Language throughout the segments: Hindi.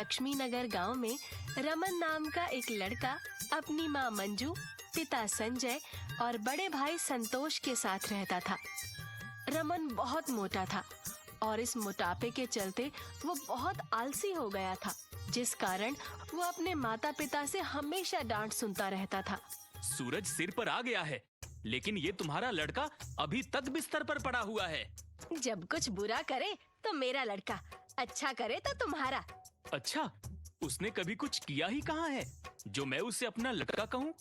लक्ष्मी नगर गांव में रमन नाम का एक लड़का अपनी माँ मंजू, पिता संजय और बड़े भाई संतोष के साथ रहता था। रमन बहुत मोटा था और इस मोटापे के चलते वो बहुत आलसी हो गया था, जिस कारण वो अपने माता पिता से हमेशा डांट सुनता रहता था। सूरज सिर पर आ गया है, लेकिन ये तुम्हारा लड़का अभी तक बिस्तर पर पड़ा हुआ है। जब कुछ बुरा करे तो मेरा लड़का, अच्छा करे तो तुम्हारा। अच्छा, उसने कभी कुछ किया ही कहाँ है जो मैं उसे अपना लड़का कहूँ?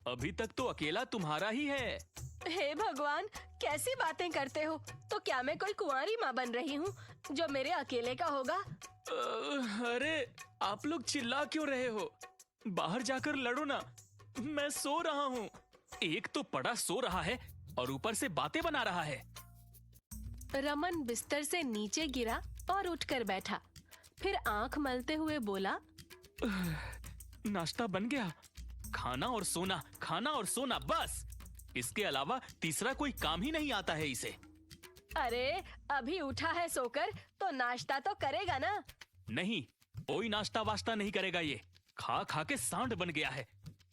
अभी तक तो अकेला तुम्हारा ही है। हे भगवान, कैसी बातें करते हो? तो क्या मैं कोई कुंवारी माँ बन रही हूँ जो मेरे अकेले का होगा? अरे, आप लोग चिल्ला क्यों रहे हो? बाहर जाकर लड़ो ना, मैं सो रहा हूँ। एक तो पड़ा सो रहा है और ऊपर से बातें बना रहा है। रमन बिस्तर से नीचे गिरा और उठकर बैठा, फिर आंख मलते हुए बोला, नाश्ता बन गया। खाना और सोना, खाना और सोना, बस। इसके अलावा तीसरा कोई काम ही नहीं आता है इसे। अरे, अभी उठा है सोकर तो नाश्ता तो करेगा ना? नहीं, कोई नाश्ता वाश्ता नहीं करेगा ये। खा खा के सांड बन गया है।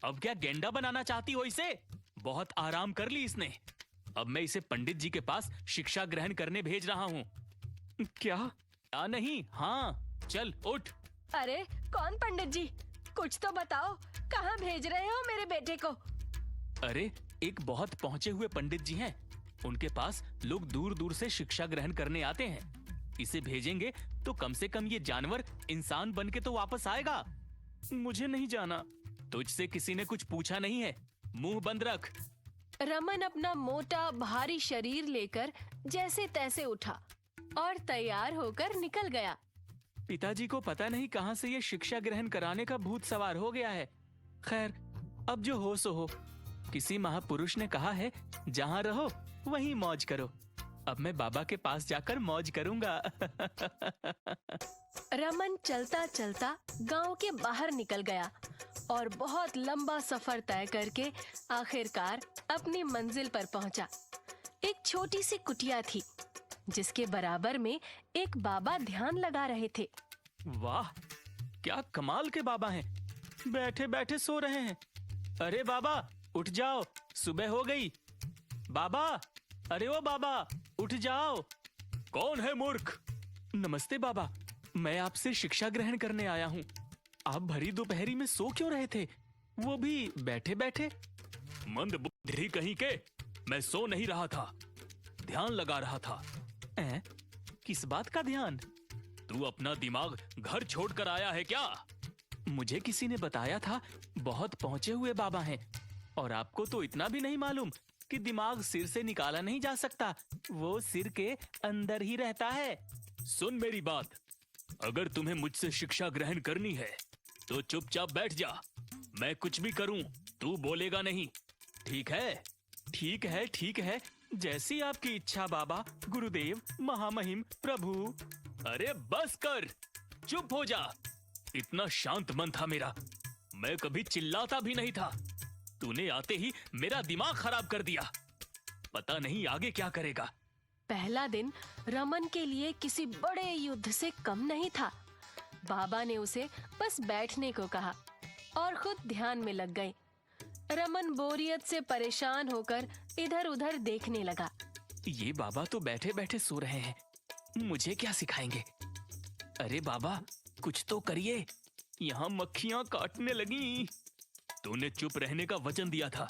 अब क्या गेंडा बनाना चाहती हो इसे? बहुत आराम कर ली इसने। अब मैं इसे पंडित जी के पास शिक्षा ग्रहण करने भेज रहा हूँ। क्या? नहीं, हाँ, चल उठ। अरे, कौन पंडित जी? कुछ तो बताओ, कहाँ भेज रहे हो मेरे बेटे को? अरे, एक बहुत पहुँचे हुए पंडित जी हैं। उनके पास लोग दूर दूर से शिक्षा ग्रहण करने आते हैं। इसे भेजेंगे तो कम से कम ये जानवर इंसान बन के तो वापस आएगा। मुझे नहीं जाना। तुझसे किसी ने कुछ पूछा नहीं है। मुंह बंद रख। रमन अपना मोटा भारी शरीर लेकर जैसे तैसे उठा और तैयार होकर निकल गया। पिताजी को पता नहीं कहां से ये शिक्षा ग्रहण कराने का भूत सवार हो गया है। खैर, अब जो हो सो हो। किसी महापुरुष ने कहा है, जहां रहो वहीं मौज करो। अब मैं बाबा के पास जाकर मौज करूंगा। रमन चलता चलता गांव के बाहर निकल गया और बहुत लंबा सफर तय करके आखिरकार अपनी मंजिल पर पहुंचा। एक छोटी सी कुटिया थी, जिसके बराबर में एक बाबा ध्यान लगा रहे थे। वाह, क्या कमाल के बाबा हैं। बैठे बैठे सो रहे हैं। अरे बाबा, उठ जाओ, सुबह हो गई। बाबा, अरे ओ बाबा, उठ जाओ। कौन है मूर्ख? नमस्ते बाबा, मैं आपसे शिक्षा ग्रहण करने आया हूँ। आप भरी दोपहरी में सो क्यों रहे थे, वो भी बैठे बैठे? मंद बुद्धि कहीं के, मैं सो नहीं रहा था, ध्यान लगा रहा था। किस बात का ध्यान? तू अपना दिमाग घर छोड़कर आया है क्या? मुझे किसी ने बताया था बहुत पहुंचे हुए बाबा हैं, और आपको तो इतना भी नहीं मालूम कि दिमाग सिर से निकाला नहीं जा सकता, वो सिर के अंदर ही रहता है। सुन मेरी बात, अगर तुम्हें मुझसे शिक्षा ग्रहण करनी है तो चुपचाप बैठ जा। मैं कुछ भी करूं, तू बोलेगा नहीं, ठीक है? ठीक है, ठीक है, जैसी आपकी इच्छा बाबा, गुरुदेव, महामहिम, प्रभु। अरे बस कर, चुप हो जा। इतना शांत मन था मेरा, मैं कभी चिल्लाता भी नहीं था। तूने आते ही मेरा दिमाग खराब कर दिया। पता नहीं आगे क्या करेगा। पहला दिन रमन के लिए किसी बड़े युद्ध से कम नहीं था। बाबा ने उसे बस बैठने को कहा और खुद ध्यान में लग गए। रमन बोरियत से परेशान होकर इधर उधर देखने लगा। ये बाबा तो बैठे बैठे सो रहे हैं, मुझे क्या सिखाएंगे? अरे बाबा, कुछ तो करिए, यहाँ मक्खियाँ काटने लगी। तूने चुप रहने का वचन दिया था,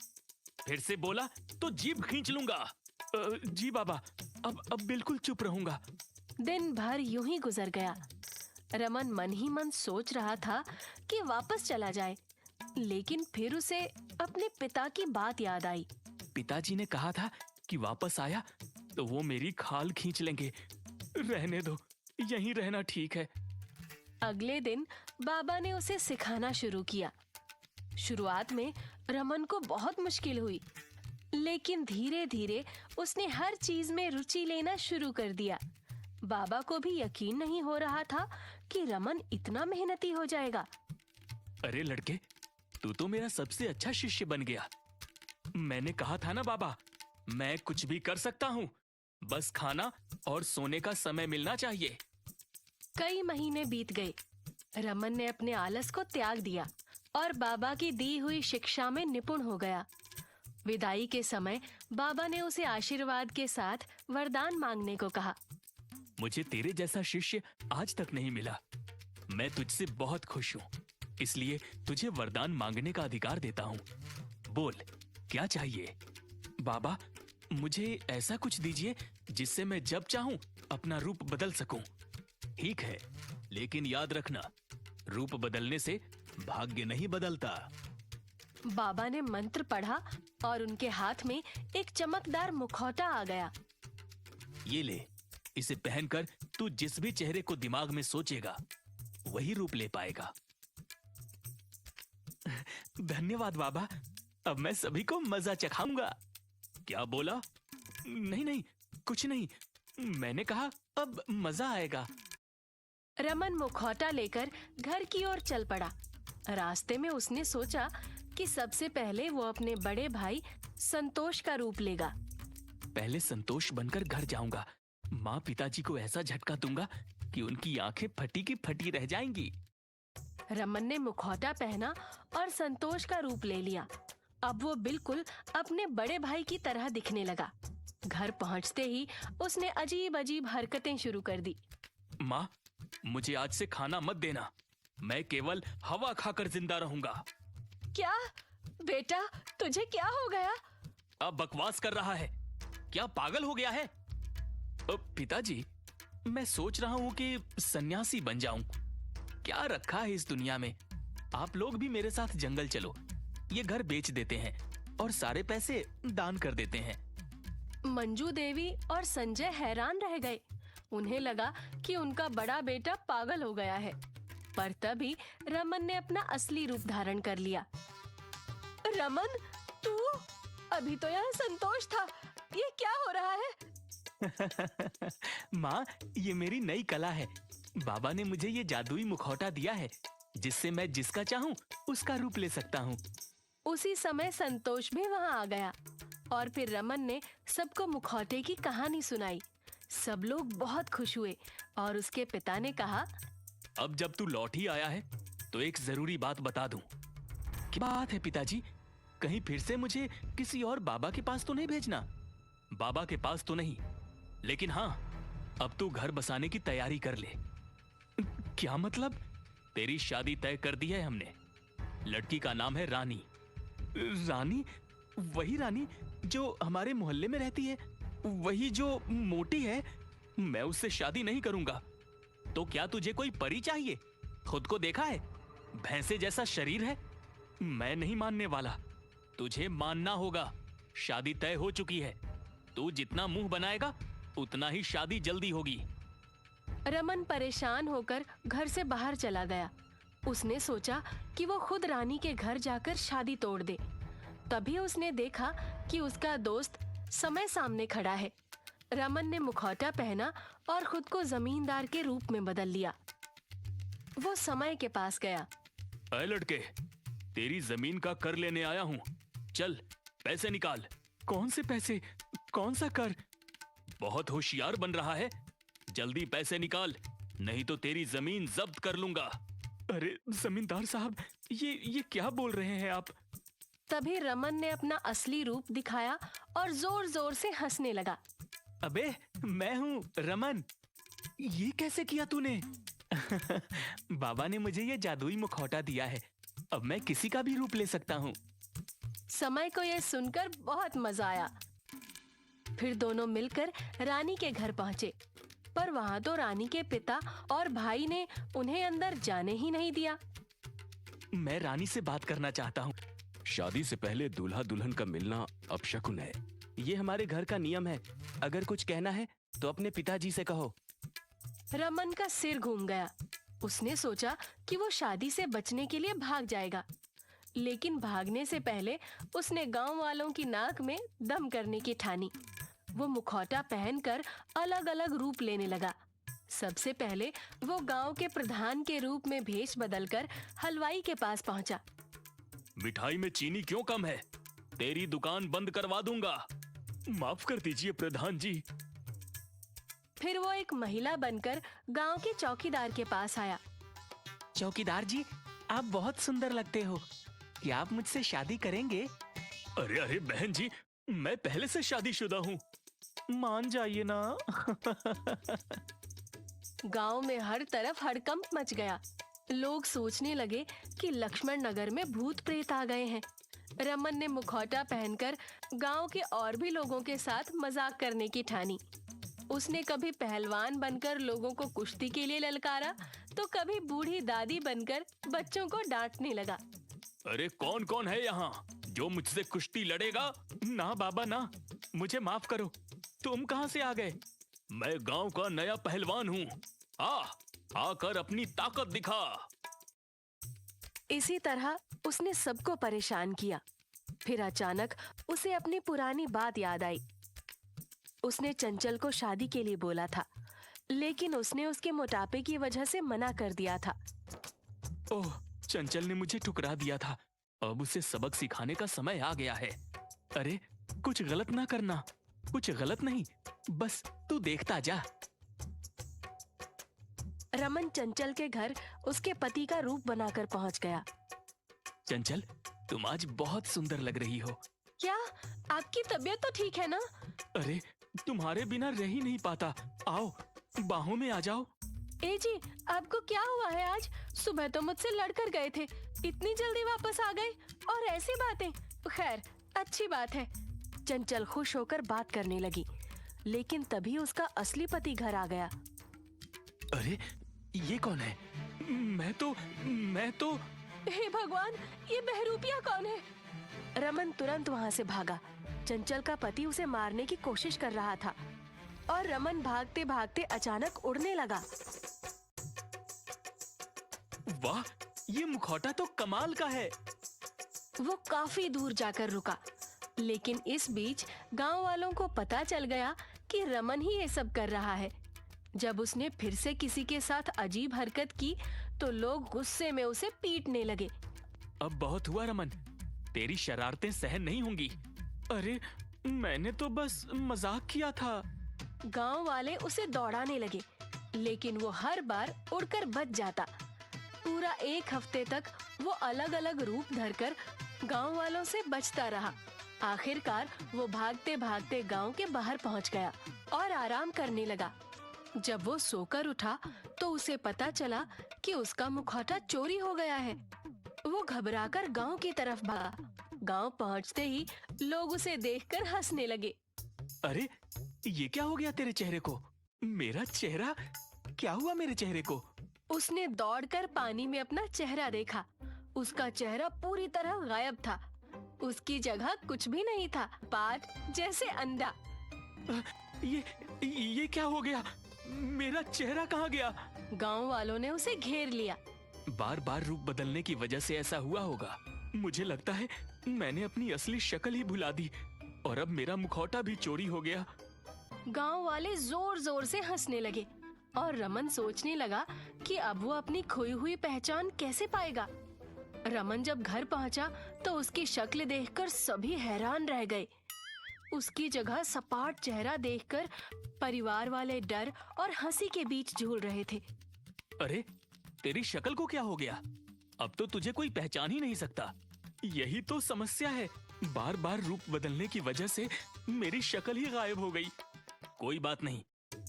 फिर से बोला तो जीभ खींच लूंगा। जी बाबा, अब बिल्कुल चुप रहूंगा। दिन भर यूं ही गुजर गया। रमन मन ही मन सोच रहा था कि वापस चला जाए, लेकिन फिर उसे अपने पिता की बात याद आई। पिताजी ने कहा था कि वापस आया तो वो मेरी खाल खींच लेंगे। रहने दो, यहीं रहना ठीक है। अगले दिन बाबा ने उसे सिखाना शुरू किया। शुरुआत में रमन को बहुत मुश्किल हुई, लेकिन धीरे धीरे उसने हर चीज में रुचि लेना शुरू कर दिया। बाबा को भी यकीन नहीं हो रहा था कि रमन इतना मेहनती हो जाएगा। अरे लड़के, तू तो मेरा सबसे अच्छा शिष्य बन गया। मैंने कहा था ना बाबा, मैं कुछ भी कर सकता हूँ, बस खाना और सोने का समय मिलना चाहिए। कई महीने बीत गए रमन ने अपने आलस को त्याग दिया और बाबा की दी हुई शिक्षा में निपुण हो गया। विदाई के समय बाबा ने उसे आशीर्वाद के साथ वरदान मांगने को कहा। मुझे तेरे जैसा शिष्य आज तक नहीं मिला। मैं तुझसे बहुत खुश हूँ, इसलिए तुझे वरदान मांगने का अधिकार देता हूँ। बोल, क्या चाहिए? बाबा, मुझे ऐसा कुछ दीजिए जिससे मैं जब चाहूं अपना रूप बदल सकूं। ठीक है, लेकिन याद रखना, रूप बदलने से भाग्य नहीं बदलता। बाबा ने मंत्र पढ़ा और उनके हाथ में एक चमकदार मुखौटा आ गया। ये ले, इसे पहनकर तू जिस भी चेहरे को दिमाग में सोचेगा वही रूप ले पाएगा। धन्यवाद बाबा, अब मैं सभी को मजा चखाऊंगा। क्या बोला? नहीं नहीं, कुछ नहीं, मैंने कहा अब मजा आएगा। रमन मुखौटा लेकर घर की ओर चल पड़ा। रास्ते में उसने सोचा कि सबसे पहले वो अपने बड़े भाई संतोष का रूप लेगा। पहले संतोष बनकर घर जाऊंगा। माँ पिताजी को ऐसा झटका दूंगा कि उनकी आंखें फटी की फटी रह जाएंगी। रमन ने मुखौटा पहना और संतोष का रूप ले लिया। अब वो बिल्कुल अपने बड़े भाई की तरह दिखने लगा। घर पहुंचते ही उसने अजीब अजीब हरकतें शुरू कर दी। माँ, मुझे आज से खाना मत देना। मैं केवल हवा खाकर जिंदा रहूंगा। क्या बेटा, तुझे क्या हो गया? अब बकवास कर रहा है, क्या पागल हो गया है? पिताजी, मैं सोच रहा हूँ कि सन्यासी बन जाऊं। क्या रखा है इस दुनिया में? आप लोग भी मेरे साथ जंगल चलो। ये घर बेच देते हैं और सारे पैसे दान कर देते हैं। मंजू देवी और संजय हैरान रह गए। उन्हें लगा कि उनका बड़ा बेटा पागल हो गया है, पर तभी रमन ने अपना असली रूप धारण कर लिया। रमन, तू? अभी तो यहाँ संतोष था, ये क्या हो रहा है? माँ, ये मेरी नई कला है। बाबा ने मुझे ये जादुई मुखौटा दिया है, जिससे मैं जिसका चाहूँ उसका रूप ले सकता हूँ। उसी समय संतोष भी वहाँ आ गया और फिर रमन ने सबको मुखौटे की कहानी सुनाई। सब लोग बहुत खुश हुए और उसके पिता ने कहा, अब जब तू लौट ही आया है तो एक जरूरी बात बता दूं। क्या बात है पिताजी? कहीं फिर से मुझे किसी और बाबा के पास तो नहीं भेजना? बाबा के पास तो नहीं, लेकिन हाँ, अब तू घर बसाने की तैयारी कर ले। क्या मतलब? तेरी शादी तय कर दी है हमने। लड़की का नाम है रानी। रानी? वही रानी जो हमारे मोहल्ले में रहती है, वही जो मोटी है? मैं उससे शादी नहीं करूंगा। तो क्या तुझे कोई परी चाहिए? खुद को देखा है, भैंसे जैसा शरीर है। मैं नहीं मानने वाला, तुझे मानना होगा। शादी तय हो चुकी है। तू जितना मुंह बनाएगा उतना ही शादी जल्दी होगी। रमन परेशान होकर घर से बाहर चला गया। उसने सोचा कि वो खुद रानी के घर जाकर शादी तोड़ दे। तभी उसने देखा कि उसका दोस्त समय सामने खड़ा है। रमन ने मुखौटा पहना और खुद को जमींदार के रूप में बदल लिया। वो समय के पास गया। ऐ लड़के, तेरी जमीन का कर लेने आया हूँ। चल, पैसे निकाल। कौन से पैसे? कौन सा कर? बहुत होशियार बन रहा है। जल्दी पैसे निकाल, नहीं तो तेरी जमीन जब्त कर लूंगा। अरे जमींदार साहब, ये क्या बोल रहे हैं आप? तभी रमन ने अपना असली रूप दिखाया और जोर जोर से हंसने लगा। अबे, मैं हूँ रमन। ये कैसे किया तूने? बाबा ने मुझे ये जादुई मुखौटा दिया है, अब मैं किसी का भी रूप ले सकता हूँ। समय को यह सुनकर बहुत मजा आया। फिर दोनों मिलकर रानी के घर पहुंचे, पर वहां तो रानी के पिता और भाई ने उन्हें अंदर जाने ही नहीं दिया। मैं रानी से बात करना चाहता हूँ। शादी से पहले दूल्हा दुल्हन का मिलना अपशकुन है। ये हमारे घर का नियम है। अगर कुछ कहना है तो अपने पिताजी से कहो। रमन का सिर घूम गया। उसने सोचा कि वो शादी से बचने के लिए भाग जाएगा, लेकिन भागने से पहले उसने गांव वालों की नाक में दम करने की ठानी। वो मुखौटा पहनकर अलग अलग रूप लेने लगा। सबसे पहले वो गांव के प्रधान के रूप में भेष बदलकर हलवाई के पास पहुंचा। मिठाई में चीनी क्यों कम है? तेरी दुकान बंद करवा दूंगा। माफ कर दीजिए प्रधान जी। फिर वो एक महिला बनकर गांव के चौकीदार के पास आया। चौकीदार जी, आप बहुत सुंदर लगते हो। क्या आप मुझसे शादी करेंगे? अरे अरे बहन जी, मैं पहले से शादीशुदा हूँ। मान जाइए ना। गांव में हर तरफ हड़कंप मच गया। लोग सोचने लगे कि लक्ष्मण नगर में भूत प्रेत आ गए हैं। रमन ने मुखौटा पहनकर गांव के और भी लोगों के साथ मजाक करने की ठानी। उसने कभी पहलवान बनकर लोगों को कुश्ती के लिए ललकारा, तो कभी बूढ़ी दादी बनकर बच्चों को डांटने लगा। अरे कौन कौन है यहाँ जो मुझसे कुश्ती लड़ेगा? ना बाबा ना, मुझे माफ करो। तुम कहाँ से आ गए? मैं गांव का नया पहलवान हूँ। आकर अपनी ताकत दिखा। इसी तरह उसने सबको परेशान किया। फिर अचानक उसे अपनी पुरानी बात याद आई। उसने चंचल को शादी के लिए बोला था, लेकिन उसने उसके मोटापे की वजह से मना कर दिया था। ओह, चंचल ने मुझे ठुकरा दिया था। अब उसे सबक सिखाने का समय आ गया है। अरे कुछ गलत ना करना। कुछ गलत नहीं, बस तू देखता जा। रमन चंचल के घर उसके पति का रूप बनाकर पहुंच गया। चंचल, तुम आज बहुत सुंदर लग रही हो। क्या आपकी तबीयत तो ठीक है ना? अरे तुम्हारे बिना रह ही नहीं पाता। आओ, बाहों में आ जाओ। ए जी, आपको क्या हुआ है आज? सुबह तो मुझसे लड़कर गए थे, इतनी जल्दी वापस आ गए और ऐसी बातें। खैर, अच्छी बात है। चंचल खुश होकर बात करने लगी, लेकिन तभी उसका असली पति घर आ गया। अरे ये कौन है? मैं तो हे भगवान, ये बहरूपिया कौन है? रमन तुरंत वहाँ से भागा। चंचल का पति उसे मारने की कोशिश कर रहा था और रमन भागते भागते अचानक उड़ने लगा। वाह, ये मुखौटा तो कमाल का है। वो काफी दूर जाकर रुका, लेकिन इस बीच गांव वालों को पता चल गया कि रमन ही ये सब कर रहा है। जब उसने फिर से किसी के साथ अजीब हरकत की, तो लोग गुस्से में उसे पीटने लगे। अब बहुत हुआ रमन, तेरी शरारतें सहन नहीं होंगी। अरे मैंने तो बस मजाक किया था। गांव वाले उसे दौड़ाने लगे, लेकिन वो हर बार उड़कर बच जाता। पूरा एक हफ्ते तक वो अलग अलग रूप धरकर गांव वालों से बचता रहा। आखिरकार वो भागते भागते गांव के बाहर पहुंच गया और आराम करने लगा। जब वो सोकर उठा तो उसे पता चला कि उसका मुखौटा चोरी हो गया है। वो घबराकर गांव की तरफ भागा। गांव पहुंचते ही लोग उसे देखकर हंसने लगे। अरे ये क्या हो गया तेरे चेहरे को? मेरा चेहरा? क्या हुआ मेरे चेहरे को? उसने दौड़कर पानी में अपना चेहरा देखा। उसका चेहरा पूरी तरह गायब था। उसकी जगह कुछ भी नहीं था, पाट जैसे अंडा। ये क्या हो गया? मेरा चेहरा कहाँ गया? गांव वालों ने उसे घेर लिया। बार बार रूप बदलने की वजह से ऐसा हुआ होगा। मुझे लगता है मैंने अपनी असली शक्ल ही भुला दी और अब मेरा मुखौटा भी चोरी हो गया। गांव वाले जोर जोर से हंसने लगे और रमन सोचने लगा कि अब वो अपनी खोई हुई पहचान कैसे पाएगा। रमन जब घर पहुंचा तो उसकी शक्ल देखकर सभी हैरान रह गए। उसकी जगह सपाट चेहरा देखकर परिवार वाले डर और हंसी के बीच झूल रहे थे। अरे तेरी शक्ल को क्या हो गया? अब तो तुझे कोई पहचान ही नहीं सकता। यही तो समस्या है, बार बार रूप बदलने की वजह से मेरी शक्ल ही गायब हो गई। कोई बात नहीं,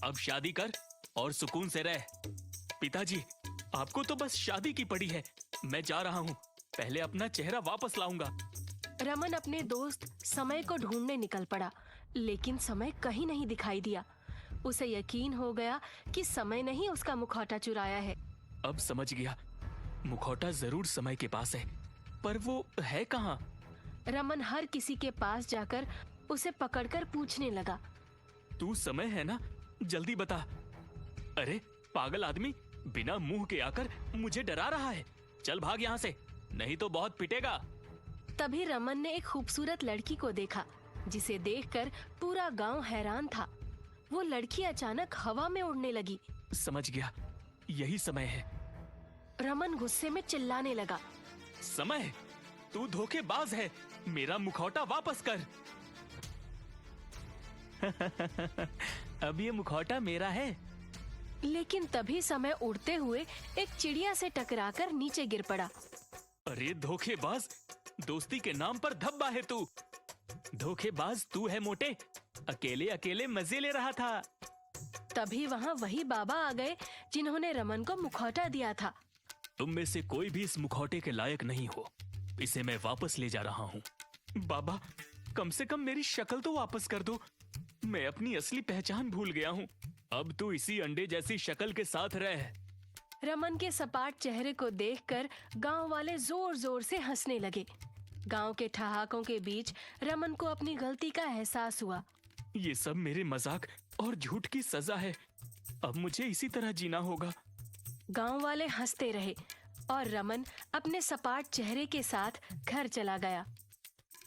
अब शादी कर और सुकून से रह। पिताजी, आपको तो बस शादी की पड़ी है। मैं जा रहा हूँ, पहले अपना चेहरा वापस लाऊंगा। रमन अपने दोस्त समय को ढूंढने निकल पड़ा, लेकिन समय कहीं नहीं दिखाई दिया। उसे यकीन हो गया कि समय ने ही उसका मुखौटा चुराया है। अब समझ गया, मुखौटा जरूर समय के पास है, पर वो है कहाँ? रमन हर किसी के पास जाकर उसे पकड़कर पूछने लगा। तू समय है ना? जल्दी बता। अरे पागल आदमी, बिना मुंह के आकर मुझे डरा रहा है। चल भाग यहाँ से, नहीं तो बहुत पिटेगा। तभी रमन ने एक खूबसूरत लड़की को देखा, जिसे देखकर पूरा गांव हैरान था। वो लड़की अचानक हवा में उड़ने लगी। समझ गया, यही समय है। रमन गुस्से में चिल्लाने लगा। समय, तू धोखेबाज है, मेरा मुखौटा वापस कर। अब ये मुखौटा मेरा है। लेकिन तभी समय उड़ते हुए एक चिड़िया से टकराकर नीचे गिर पड़ा। अरे धोखेबाज, दोस्ती के नाम पर धब्बा है तू। धोखेबाज तू है मोटे, अकेले अकेले मजे ले रहा था। तभी वहाँ वही बाबा आ गए जिन्होंने रमन को मुखौटा दिया था। तुम में से कोई भी इस मुखौटे के लायक नहीं हो, इसे मैं वापस ले जा रहा हूँ। बाबा, कम से कम मेरी शक्ल तो वापस कर दो, मैं अपनी असली पहचान भूल गया हूँ। अब तू इसी अंडे जैसी शक्ल के साथ रह। रमन के सपाट चेहरे को देखकर गांव वाले जोर जोर से हंसने लगे। गांव के ठहाकों के बीच रमन को अपनी गलती का एहसास हुआ। ये सब मेरे मजाक और झूठ की सजा है, अब मुझे इसी तरह जीना होगा। गांव वाले हंसते रहे और रमन अपने सपाट चेहरे के साथ घर चला गया।